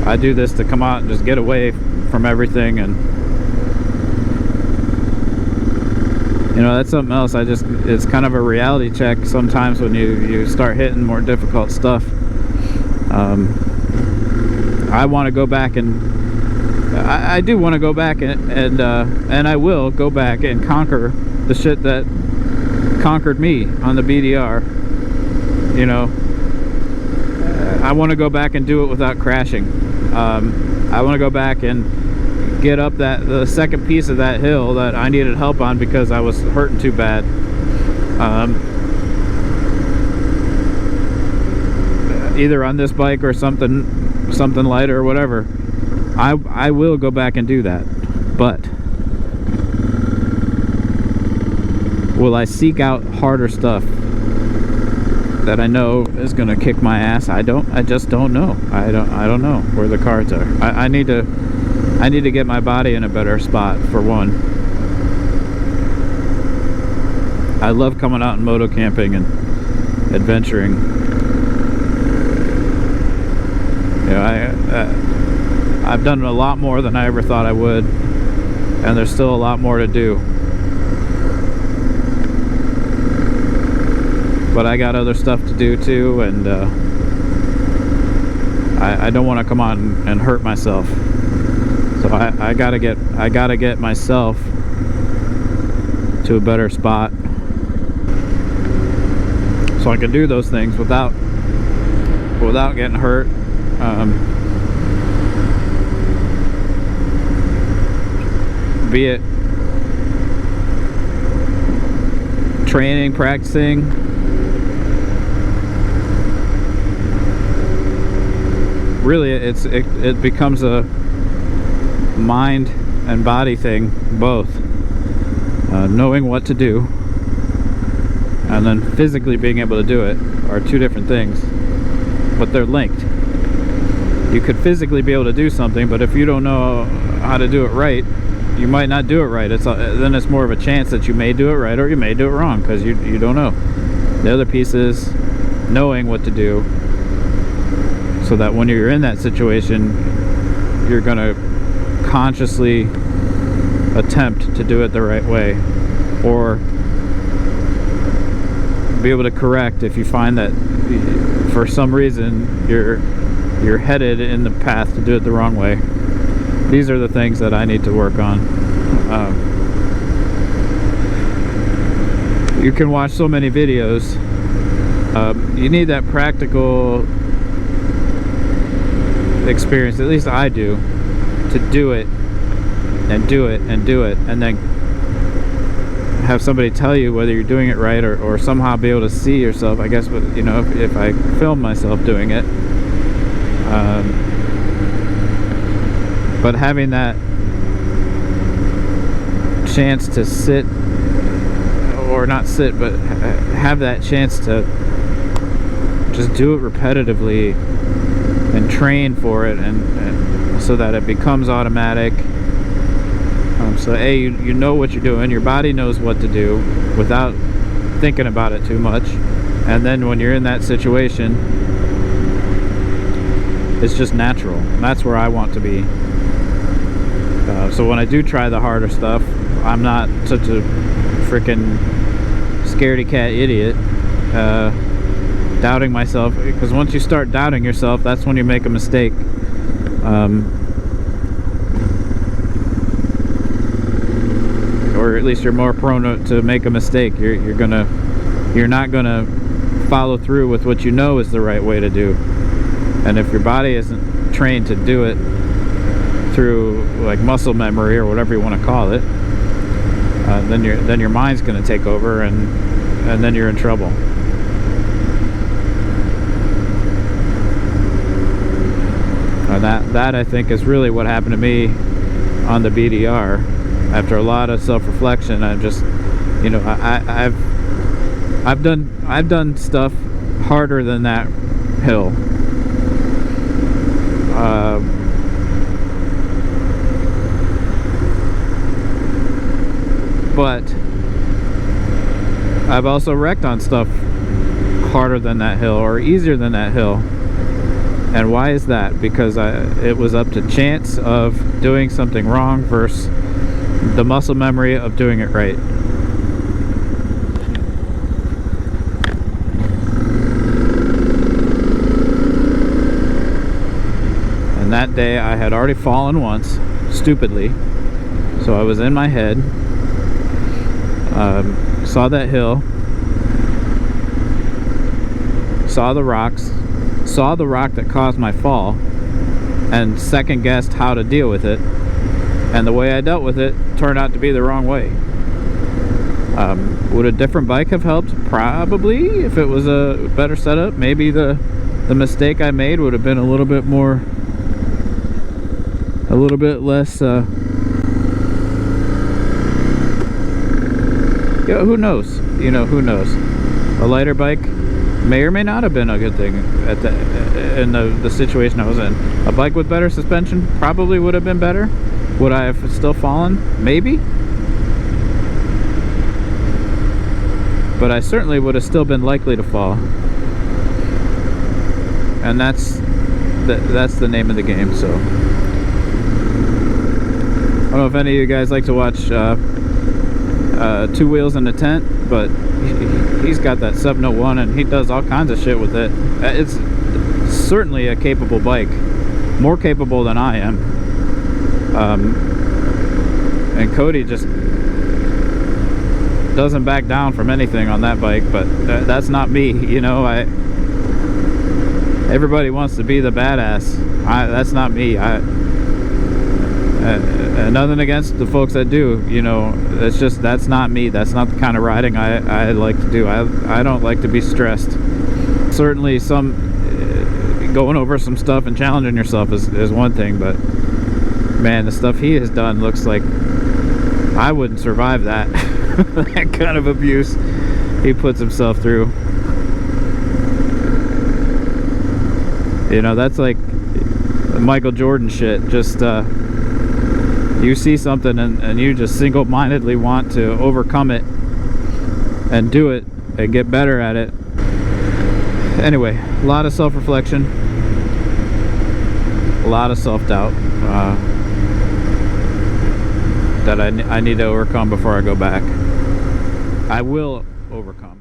I do this to come out and just get away from everything, and you know, that's something else. It's kind of a reality check sometimes when you start hitting more difficult stuff. I want to go back, and I do want to go back and I will go back and conquer the shit that conquered me on the BDR. You know, I want to go back and do it without crashing. I want to go back and get up the second piece of that hill that I needed help on because I was hurting too bad. Either on this bike or something lighter or whatever. I will go back and do that, but will I seek out harder stuff that I know is gonna kick my ass? I just don't know. I don't know where the cards are. I need to get my body in a better spot, for one. I love coming out and moto camping and adventuring. You know, I've done a lot more than I ever thought I would, and there's still a lot more to do. But I got other stuff to do too, and I don't want to come on and hurt myself. So I gotta get myself to a better spot so I can do those things without getting hurt. Be it training, practicing, really it becomes a mind and body thing, both. Knowing what to do and then physically being able to do it are two different things, but they're linked. You could physically be able to do something, but if you don't know how to do it right, you might not do it right. Then it's more of a chance that you may do it right or you may do it wrong, because you don't know. The other piece is knowing what to do, so that when you're in that situation, you're gonna consciously attempt to do it the right way, or be able to correct if you find that for some reason you're headed in the path to do it the wrong way. These are the things that I need to work on. You can watch so many videos. You need that practical experience, at least I do, to do it and do it and do it, and then have somebody tell you whether you're doing it right, or somehow be able to see yourself, I guess. You know, if I film myself doing it, but having that chance to sit, or not sit, but have that chance to just do it repetitively and train for it, and so that it becomes automatic. So you know what you're doing, your body knows what to do without thinking about it too much, and then when you're in that situation, it's just natural. And that's where I want to be. So when I do try the harder stuff, I'm not such a freaking scaredy cat idiot, doubting myself, because once you start doubting yourself, that's when you make a mistake. Or at least you're more prone to make a mistake. You're not gonna follow through with what you know is the right way to do. And if your body isn't trained to do it through like muscle memory or whatever you want to call it, then your mind's gonna take over, and then you're in trouble. That I think is really what happened to me on the BDR. After a lot of self-reflection, I just, you know, I've done stuff harder than that hill. But I've also wrecked on stuff harder than that hill, or easier than that hill. And why is that? Because it was up to chance of doing something wrong versus the muscle memory of doing it right. And that day I had already fallen once, stupidly. So I was in my head, saw that hill, saw the rocks, saw the rock that caused my fall, and second guessed how to deal with it. And the way I dealt with it turned out to be the wrong way. Would a different bike have helped? Probably, if it was a better setup. Maybe the mistake I made would have been a little bit more, a little bit less, yeah, who knows? You know, who knows? A lighter bike may or may not have been a good thing at in the situation I was in. A bike with better suspension probably would have been better. Would I have still fallen? Maybe. But I certainly would have still been likely to fall. And that's the name of the game. So I don't know if any of you guys like to watch Two Wheels in a Tent, but he's got that 701 and he does all kinds of shit with it. It's certainly a capable bike, more capable than I am. And Cody just doesn't back down from anything on that bike, but that's not me, you know. Everybody wants to be the badass. That's not me. Nothing against the folks that do, you know. It's just, that's not me. That's not the kind of riding I like to do. I don't like to be stressed. Certainly going over some stuff and challenging yourself is one thing, but man, the stuff he has done looks like I wouldn't survive that. That kind of abuse he puts himself through. You know, that's like Michael Jordan shit. Just you see something and you just single-mindedly want to overcome it and do it and get better at it. Anyway, a lot of self-reflection, a lot of self-doubt that I need to overcome before I go back. I will overcome.